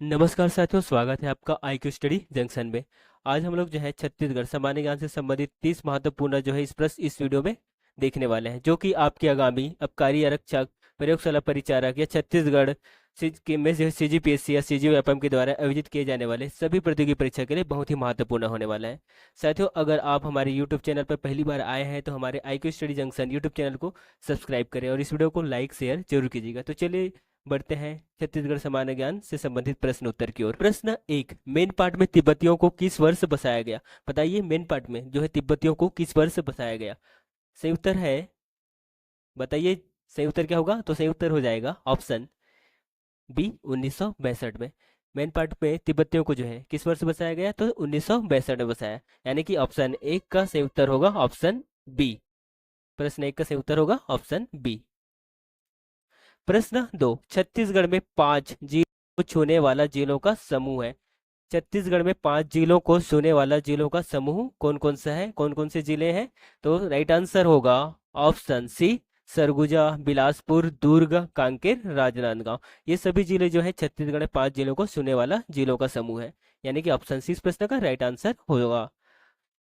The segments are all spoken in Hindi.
नमस्कार साथियों, स्वागत है आपका IQ स्टडी जंक्शन में। आज हम लोग जो है छत्तीसगढ़ सामान्य ज्ञान से संबंधित 30 महत्वपूर्ण जो है इस प्रश्न इस वीडियो में देखने वाले हैं, जो कि आपके आगामी आबकारी आरक्षक, प्रयोगशाला परिचारक या छत्तीसगढ़ के में जो CGPSC या CGO-FM के द्वारा आयोजित किए जाने वाले सभी प्रतियोगी परीक्षा के लिए बहुत ही महत्वपूर्ण होने वाला है। साथियों, अगर आप हमारे यूट्यूब चैनल पर पहली बार आए हैं तो हमारे IQ study junction YouTube channel को सब्सक्राइब करें और इस वीडियो को लाइक शेयर जरूर कीजिएगा। तो चलिए बढ़ते हैं छत्तीसगढ़ सामान्य ज्ञान से संबंधित प्रश्न उत्तर की ओर। प्रश्न एक, मेन पार्ट में तिब्बतियों को किस वर्ष बसाया गया? बताइए, मेन पार्ट में जो है तिब्बतियों को किस वर्ष बसाया गया? सही उत्तर है, बताइए सही उत्तर क्या होगा? तो सही उत्तर हो जाएगा ऑप्शन बी 1962 में। मेन पार्ट में तिब्बतियों को जो है किस वर्ष बसाया गया? तो 1962 में बसाया, यानी कि ऑप्शन एक का सही उत्तर होगा ऑप्शन बी। प्रश्न एक का सही उत्तर होगा ऑप्शन बी। प्रश्न दो, छत्तीसगढ़ में 5 जिलों को छूने वाला जिलों का समूह है। छत्तीसगढ़ में 5 जिलों को छूने वाला जिलों का समूह कौन कौन सा है? कौन कौन से जिले हैं? तो राइट आंसर होगा ऑप्शन सी, सरगुजा, बिलासपुर, दुर्ग, कांकेर, राजनांदगांव। ये सभी जिले जो है छत्तीसगढ़ में 5 जिलों को छूने वाला जिलों का समूह है, यानी कि ऑप्शन सी इस प्रश्न का राइट आंसर होगा।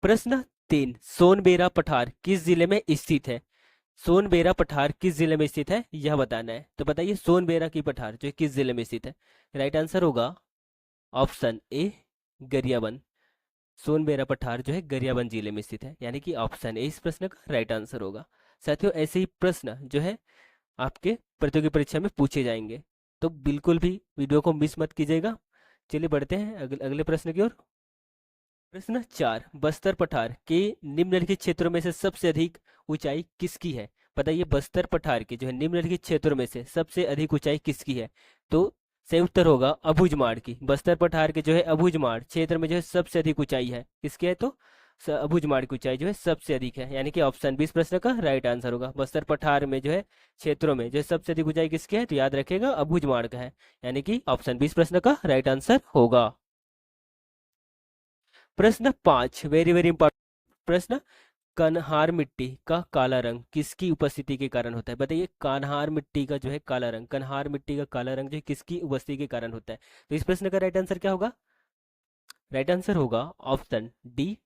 प्रश्न तीन, सोनबेरा पठार किस जिले में स्थित है? सोनबेरा पठार किस जिले में स्थित है, यह बताना है। तो बताइए सोनबेरा की पठार जो है किस जिले में स्थित है? राइट आंसर होगा ऑप्शन ए, गरियाबंद। सोनबेरा पठार जो है गरियाबंद जिले में स्थित है, यानी कि ऑप्शन ए इस प्रश्न का राइट आंसर होगा। साथियों, ऐसे ही प्रश्न जो है आपके प्रतियोगी परीक्षा में पूछे जाएंगे, तो बिल्कुल भी वीडियो को मिस मत कीजिएगा। चलिए बढ़ते हैं अगले प्रश्न की ओर। प्रश्न चार, बस्तर पठार के निम्नलिखित क्षेत्रों में से सबसे अधिक ऊंचाई किसकी है? बताइए बस्तर पठार के जो है निम्नलिखित क्षेत्रों में से सबसे अधिक ऊंचाई किसकी है? तो सही उत्तर होगा अबूझमाड़ की। बस्तर पठार के जो है अबूझमाड़ क्षेत्र में जो है सबसे अधिक ऊंचाई है, किसकी है? तो अबूझमाड़ की ऊंचाई जो है सबसे अधिक है, यानी कि ऑप्शन 20 प्रश्न का राइट आंसर होगा। बस्तर पठार में जो है क्षेत्रों में जो है सबसे अधिक ऊंचाई किसकी है? तो याद रखिएगा अबूझमाड़ का है, यानी कि ऑप्शन 20 प्रश्न का राइट आंसर होगा। प्रश्न पांच, वेरी वेरी इंपॉर्टेंट प्रश्न, कन्हार मिट्टी का काला रंग किसकी उपस्थिति के कारण होता है? बताइए कन्हार मिट्टी का जो है काला रंग, कन्हार मिट्टी का काला रंग जो है किसकी उपस्थिति के कारण होता है? तो इस प्रश्न का राइट आंसर क्या होगा? राइट आंसर होगा option D,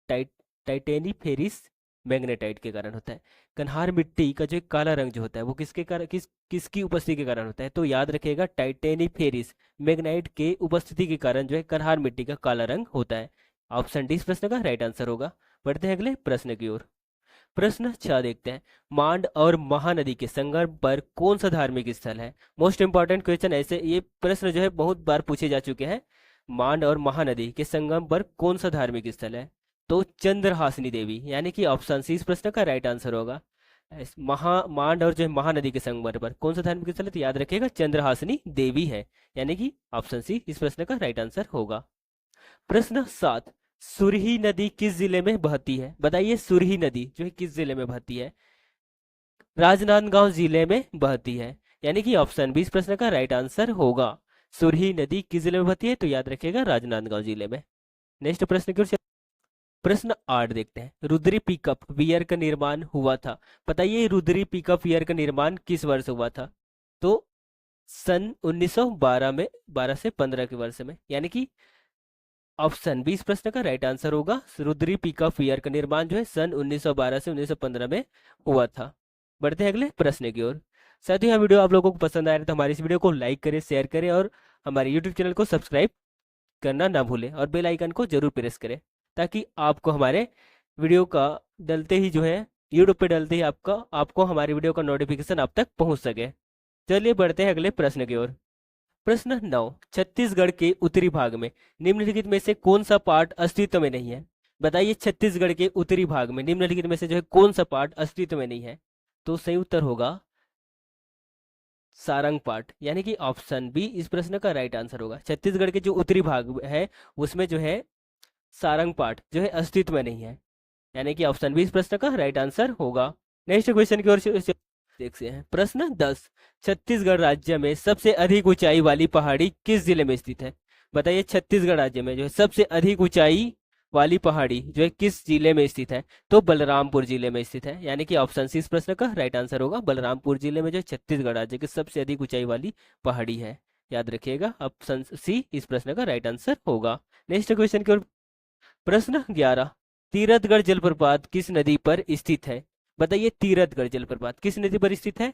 tight titaniferous magnetite के कारण होता है। कन्हार मिट्टी का जो काला रंग जो होता है वो किसके कारण किसकी उपस्थिति के कारण होता है? तो याद रखिएगा टाइटेनी फेरिस मैग्नाइट के उपस्थिति के कारण जो है कन्हार मिट्टी का काला रंग होता है। ऑप्शन डी इस प्रश्न का राइट आंसर होगा। बढ़ते हैं अगले प्रश्न की ओर। प्रश्न 6 देखते हैं, मांड और महानदी के संगम पर कौन सा धार्मिक स्थल है? मोस्ट इंपॉर्टेंट क्वेश्चन, ऐसे ये प्रश्न जो है बहुत बार पूछे जा चुके हैं। मांड और महानदी के संगम पर कौन सा धार्मिक स्थल है? तो चंद्रहासिनी देवी, यानी कि ऑप्शन सी इस प्रश्न का राइट आंसर होगा। मांड और जो है महानदी के संगम पर कौन सा धार्मिक स्थल है? तो याद रखिएगा चंद्रहासिनी देवी है, यानी कि ऑप्शन सी इस प्रश्न का राइट आंसर होगा। प्रश्न 7, सुरही नदी किस जिले में बहती है? बताइए सुरही नदी जो है किस जिले में बहती है? राजनांदगांव जिले में बहती है, यानी कि ऑप्शन बी इस प्रश्न का राइट आंसर होगा। सुरही नदी किस जिले में बहती है? तो याद रखिएगा राजनांदगांव जिले में। नेक्स्ट प्रश्न की ओर प्रश्न 8 देखते हैं, रुद्री पिकअप वियर का निर्माण हुआ था। बताइए रुद्री पिकअप वियर का निर्माण किस वर्ष हुआ था? तो सन 1912 में, 12 से 15 के वर्ष में, यानी कि ऑप्शन बी इस प्रश्न का राइट आंसर होगा। रुद्री पिकअप वियर का निर्माण जो है सन 1912 से 1915 में हुआ था। बढ़ते हैं अगले प्रश्न की ओर। साथियों, यह वीडियो आप लोगों को पसंद आया तो हमारी इस वीडियो को लाइक करें, शेयर करें और हमारे यूट्यूब चैनल को सब्सक्राइब करना ना भूलें और बेल आइकन को जरूर प्रेस करें, ताकि आपको हमारे वीडियो का डलते ही जो है यूट्यूब पे डलते ही आपको हमारी वीडियो का नोटिफिकेशन आप तक पहुंच सके। चलिए बढ़ते हैं अगले प्रश्न की ओर। प्रश्न 9, छत्तीसगढ़ के उत्तरी भाग में निम्नलिखित में से कौन सा पार्ट अस्तित्व में नहीं है? बताइए छत्तीसगढ़ के उत्तरी भाग में निम्नलिखित में से जो है कौन सा पार्ट अस्तित्व में नहीं है? तो सही उत्तर होगा सारंग पार्ट, यानी कि ऑप्शन बी इस प्रश्न का राइट आंसर होगा। छत्तीसगढ़ के जो उत्तरी भाग है उसमें जो है सारंग पार्ट जो है अस्तित्व में नहीं है, यानी कि ऑप्शन बी इस प्रश्न का राइट आंसर होगा। नेक्स्ट क्वेश्चन की ओर देखते हैं। प्रश्न 10, छत्तीसगढ़ राज्य में सबसे अधिक ऊंचाई वाली पहाड़ी किस जिले में स्थित है? बताइए छत्तीसगढ़ राज्य में जो है सबसे अधिक ऊंचाई वाली पहाड़ी जो है किस जिले में स्थित है? तो बलरामपुर जिले में स्थित है, यानी कि ऑप्शन सी इस प्रश्न का राइट आंसर होगा। बलरामपुर जिले में जो है छत्तीसगढ़ राज्य की सबसे अधिक ऊंचाई वाली पहाड़ी है। याद रखिएगा, ऑप्शन सी इस प्रश्न का राइट आंसर होगा। नेक्स्ट क्वेश्चन की ओर। प्रश्न 11, तीरथगढ़ जलप्रपात किस नदी पर स्थित है? बताइए तीरथगढ़ जलप्रपात किस नदी पर स्थित है?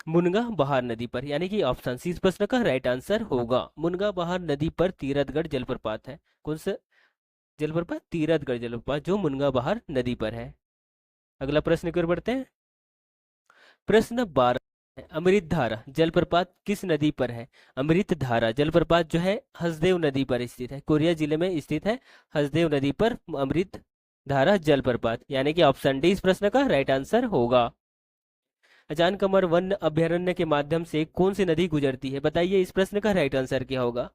मुनगा बहार नदी पर, यानी कि ऑप्शन सी इस प्रश्न का राइट आंसर होगा। मुनगा बहार नदी पर तीरथगढ़ जलप्रपात है। कौन सा जलप्रपात? तीरथगढ़ जलप्रपात, जो मुनगा बहार नदी पर है। अगला प्रश्न की ओर बढ़ते हैं। प्रश्न 12, अमृत धारा जलप्रपात किस नदी पर है? अमृत धारा जलप्रपात जो है हसदेव नदी पर स्थित है, कोरिया जिले में स्थित है। हसदेव नदी पर अमृत धारा जलप्रपात, यानी कि ऑप्शन डी इस प्रश्न का राइट आंसर होगा। अचान कमर वन अभ्यारण्य के माध्यम से कौन सी नदी गुजरती है? बताइए इस प्रश्न का राइट आंसर क्या होगा?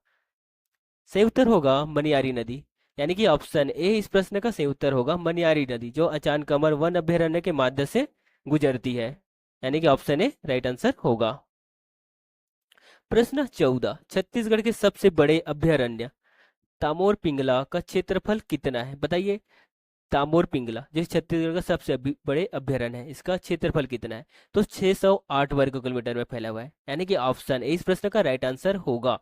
सही उत्तर होगा मनियारी नदी, यानी कि ऑप्शन ए इस प्रश्न का सही उत्तर होगा मनियारी नदी, जो अचान कमर वन अभ्यारण्य के माध्यम से गुजरती है, यानी कि ऑप्शन ए राइट आंसर होगा। प्रश्न 14, छत्तीसगढ़ के सबसे बड़े अभ्यारण्य तामोर पिंगला का क्षेत्रफल कितना है? बताइए तामोर पिंगला जो छत्तीसगढ़ का सबसे बड़े अभ्यारण्य है, इसका क्षेत्रफल कितना है? तो 608 वर्ग किलोमीटर में फैला हुआ है, यानी कि ऑप्शन ए इस प्रश्न का राइट आंसर होगा।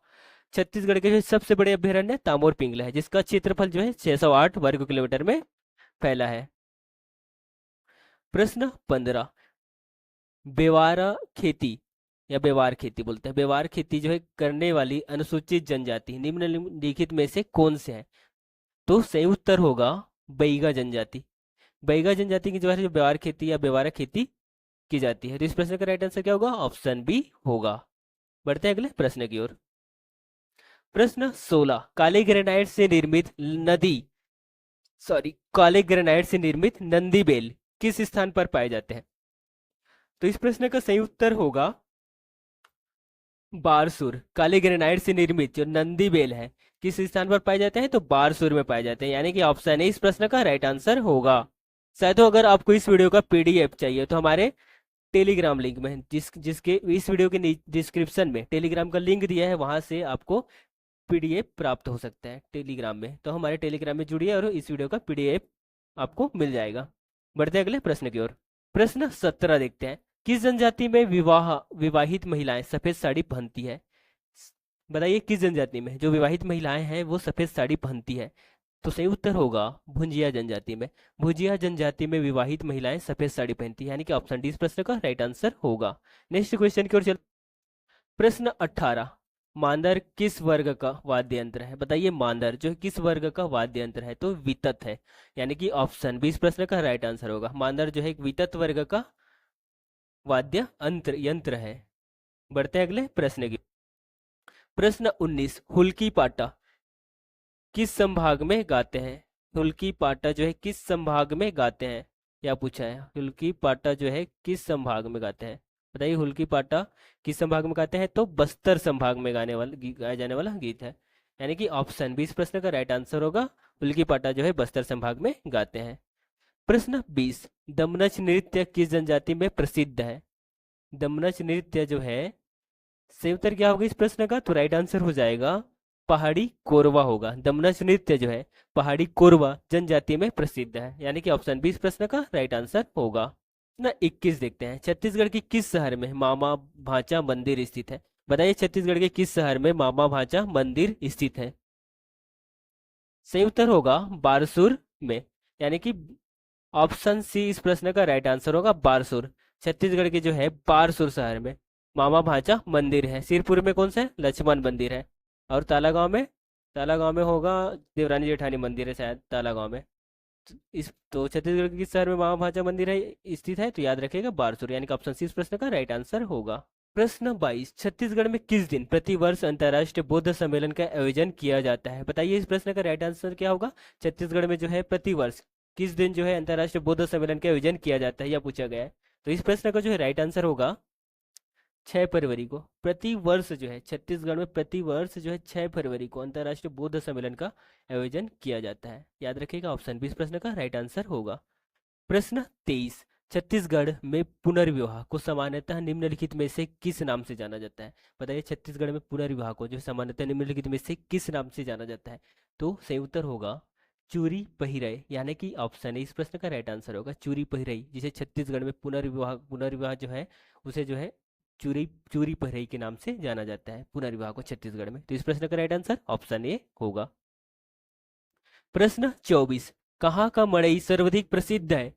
छत्तीसगढ़ के जो सबसे बड़े अभ्यारण्य तामोर पिंगला है, जिसका क्षेत्रफल जो है 608 वर्ग किलोमीटर में फैला है। प्रश्न 15, बेवारा खेती या बेवार खेती बोलते हैं, बेवार खेती जो है करने वाली अनुसूचित जनजाति निम्नलिखित में से कौन से है? तो सही उत्तर होगा बैगा जनजाति। बैगा जनजाति की जो है जो बेवार खेती या बेवारा खेती की जाती है। तो इस प्रश्न का राइट आंसर क्या होगा? ऑप्शन बी होगा। बढ़ते हैं अगले प्रश्न की ओर। प्रश्न 16, काले ग्रेनाइट से निर्मित काले ग्रेनाइट से निर्मित नंदी बेल किस स्थान पर पाए जाते हैं? तो इस प्रश्न का सही उत्तर होगा बारसूर। काले ग्रेनाइट से निर्मित जो नंदी बेल है किस स्थान पर पाए जाते हैं? तो बारसूर में पाए जाते हैं, यानी कि ऑप्शन ए इस प्रश्न का राइट आंसर होगा। शायद अगर आपको इस वीडियो का पीडीएफ चाहिए तो हमारे टेलीग्राम लिंक में जिसके इस वीडियो के डिस्क्रिप्शन में टेलीग्राम का लिंक दिया है, वहां से आपको पीडीएफ प्राप्त हो सकता है टेलीग्राम में। तो हमारे टेलीग्राम में जुड़िए और इस वीडियो का पीडीएफ आपको मिल जाएगा। बढ़ते हैं अगले प्रश्न की ओर। प्रश्न 17 देखते हैं। किस जनजाति में विवाहित महिलाएं सफेद साड़ी पहनती है? बताइए किस जनजाति में जो विवाहित महिलाएं हैं वो सफेद साड़ी पहनती है? तो सही उत्तर होगा भुंजिया जनजाति में। भुंजिया जनजाति में विवाहित महिलाएं सफेद साड़ी पहनती है, यानी कि ऑप्शन डी इस प्रश्न का राइट आंसर होगा। नेक्स्ट क्वेश्चन की ओर चल। प्रश्न 18, मांदर किस वर्ग का वाद्य यंत्र है? बताइए मांदर जो किस वर्ग का वाद्य यंत्र है? तो वितत है, यानी कि ऑप्शन बी इस प्रश्न का राइट आंसर होगा। मांदर जो है एक वितत वर्ग का वाद्य यंत्र है। बढ़ते हैं अगले प्रश्न की। प्रश्न 19, हुल्की पाटा किस संभाग में गाते हैं? हुल्की पाटा जो है किस संभाग में गाते हैं, क्या पूछा है? हुल्की पाटा जो है किस संभाग में गाते हैं? बताइए हुल्की पाटा किस संभाग में गाते हैं? तो बस्तर संभाग में गाया जाने वाला गीत है, यानी कि ऑप्शन बी इस प्रश्न का राइट आंसर होगा। हुल्की पाटा जो है बस्तर संभाग में गाते हैं। प्रश्न 20, दमनच नृत्य किस जनजाति में प्रसिद्ध है? दमनच नृत्य जो है सही उत्तर क्या होगा इस प्रश्न का? तो राइट आंसर हो जाएगा पहाड़ी कोरवा होगा। दमनच नृत्य जो है पहाड़ी कोरवा जनजाति में प्रसिद्ध है, यानी कि ऑप्शन बी इस प्रश्न का राइट आंसर होगा ना। 21 देखते हैं। छत्तीसगढ़ के किस शहर में मामा भांचा मंदिर स्थित है? बताइए छत्तीसगढ़ के किस शहर में मामा भांचा मंदिर स्थित है? सही उत्तर होगा बारसूर में, यानी कि ऑप्शन सी इस प्रश्न का राइट आंसर होगा बारसूर। छत्तीसगढ़ के जो है बारसूर शहर में मामा भांचा मंदिर है। सिरपुर में कौन सा है? लक्ष्मण मंदिर है। और तालागांव में होगा देवरानी जेठानी मंदिर है शायद तालागांव में। तो छत्तीसगढ़ के किस शहर में मामा भांचा मंदिर है स्थित है? तो याद रखिएगा बारसूर, यानी कि ऑप्शन सी इस प्रश्न का राइट आंसर होगा। प्रश्न 22, छत्तीसगढ़ में किस दिन प्रतिवर्ष अंतर्राष्ट्रीय बौद्ध सम्मेलन का आयोजन किया जाता है? बताइए इस प्रश्न का राइट आंसर क्या होगा? छत्तीसगढ़ में जो है प्रतिवर्ष किस दिन जो है अंतर्राष्ट्रीय बौद्ध सम्मेलन का आयोजन किया जाता है, यह पूछा गया है। तो इस प्रश्न का जो है राइट आंसर होगा 6 फरवरी को। प्रति वर्ष जो है छत्तीसगढ़ में प्रति वर्ष जो है 6 फरवरी को अंतर्राष्ट्रीय बौद्ध सम्मेलन का आयोजन किया जाता है। याद रखिएगा ऑप्शन बी इस प्रश्न का राइट आंसर होगा। प्रश्न 23, छत्तीसगढ़ में पुनर्विवाह को सामान्यतः निम्नलिखित में से किस नाम से जाना जाता है? बताइए छत्तीसगढ़ में पुनर्विवाह को जो सामान्यतः निम्नलिखित में से किस नाम से जाना जाता है? तो सही उत्तर होगा चूरी पहिरय, यानी कि ऑप्शन ए इस प्रश्न का राइट आंसर होगा चूरी पहिरई, जिसे छत्तीसगढ़ में पुनर्विवाह जो है उसे जो है चूरी चूरी पहरई के नाम से जाना जाता है पुनर्विवाह को छत्तीसगढ़ में। तो इस प्रश्न का राइट आंसर ऑप्शन ए होगा। प्रश्न 24, कहाँ का मड़ई सर्वाधिक प्रसिद्ध है?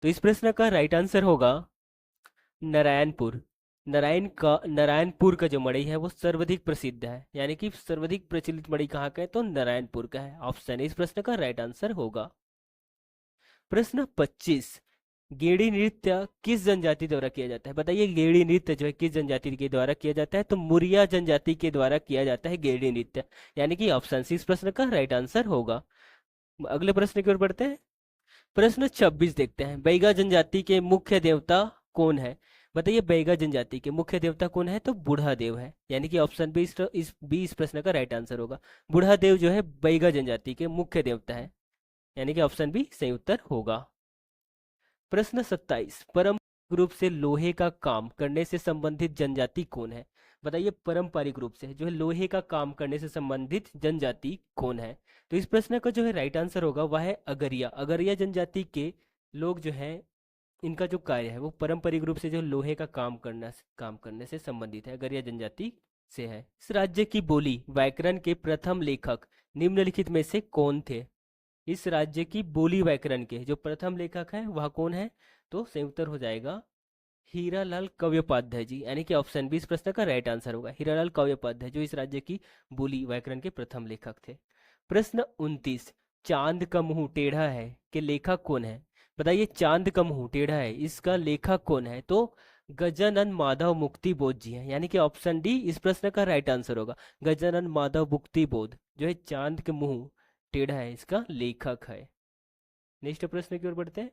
तो इस प्रश्न का राइट आंसर होगा नारायणपुर। नारायणपुर का जो मड़ई है वो सर्वाधिक प्रसिद्ध है, यानी कि सर्वाधिक प्रचलित मड़ई कहाँ का है? तो नारायणपुर का है। ऑप्शन इस प्रश्न का राइट आंसर होगा। प्रश्न 25, गेड़ी नृत्य किस जनजाति द्वारा किया जाता है? बताइए गेड़ी नृत्य जो है किस जनजाति के द्वारा किया जाता है? तो मुरिया जनजाति के द्वारा किया जाता है गेड़ी नृत्य, यानी कि ऑप्शन सी इस प्रश्न का राइट आंसर होगा। अगले प्रश्न की ओर बढ़ते हैं। प्रश्न 26 देखते हैं, बैगा जनजाति के मुख्य देवता कौन है? बताइए बैगा जनजाति के मुख्य देवता कौन है? तो बूढ़ा देव है, यानी कि ऑप्शन बी इस प्रश्न का राइट आंसर होगा। बूढ़ा देव जो है बैगा जनजाति के मुख्य देवता है, यानी कि ऑप्शन बी सही उत्तर होगा। प्रश्न 27, पारंपरिक रूप से लोहे का काम करने से संबंधित जनजाति कौन है? बताइए पारंपरिक रूप से जो है लोहे का काम करने से संबंधित जनजाति कौन है? तो इस प्रश्न का जो है राइट आंसर होगा वह है अगरिया। अगरिया जनजाति के लोग जो है इनका जो कार्य है वो पारंपरिक रूप से जो लोहे का काम करने से संबंधित है, अगरिया जनजाति से है। इस राज्य की बोली व्याकरण के प्रथम लेखक निम्नलिखित में से कौन थे? इस राज्य की बोली व्याकरण के जो प्रथम लेखक है वह कौन है? तो सही उत्तर हो जाएगा हीरालाल काव्योपाध्याय जी, यानी कि ऑप्शन बी इस प्रश्न का राइट आंसर होगा। हीरालाल काव्योपाध्याय जो इस राज्य की बोली व्याकरण के प्रथम लेखक थे। प्रश्न 29, चांद का मुंह टेढ़ा है के लेखक कौन है? बताइए चांद का मुंह टेढ़ा है इसका लेखक कौन है? तो गजानन माधव मुक्ति बोध जी हैं, यानी कि ऑप्शन डी इस प्रश्न का राइट आंसर होगा। गजानन माधव मुक्ति बोध जो है चांद के मुंह टेढ़ा है इसका लेखक है। नेक्स्ट प्रश्न की ओर बढ़ते हैं।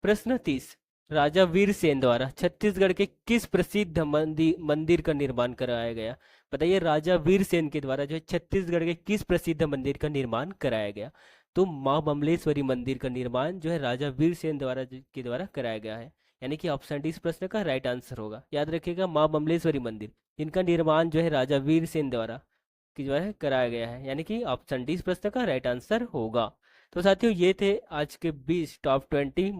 प्रश्न 30, राजा वीर सेन द्वारा छत्तीसगढ़ के किस प्रसिद्ध मंदिर का निर्माण कराया गया? बताइए राजा वीर सेन के द्वारा जो है छत्तीसगढ़ के किस प्रसिद्ध मंदिर का निर्माण कराया गया? तो माँ बमलेश्वरी मंदिर का निर्माण जो है राजा वीर सेन के द्वारा कराया गया है, यानी कि ऑप्शन डी इस प्रश्न का राइट आंसर होगा। याद रखिएगा माँ बमलेश्वरी मंदिर इनका निर्माण जो है राजा वीर सेन द्वारा की जो है कराया गया है, यानी कि ऑप्शन डी इस प्रश्न का राइट आंसर होगा। तो साथियों ये थे आज के 20 टॉप 20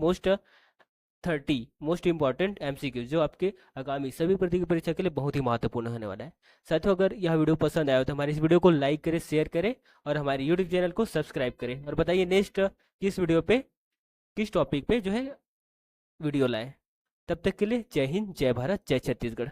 मोस्ट इंपॉर्टेंट एमसीक्यू जो आपके आगामी सभी प्रतियोगी परीक्षा के लिए बहुत ही महत्वपूर्ण होने वाला है। साथियों अगर यह वीडियो पसंद आया हो तो हमारे इस वीडियो को लाइक करें, शेयर करें और हमारे यूट्यूब चैनल को सब्सक्राइब करें। और बताइए नेक्स्ट किस वीडियो पे किस टॉपिक पे जो है वीडियो लाएं। तब तक के लिए जय हिंद, जय भारत, जय छत्तीसगढ़।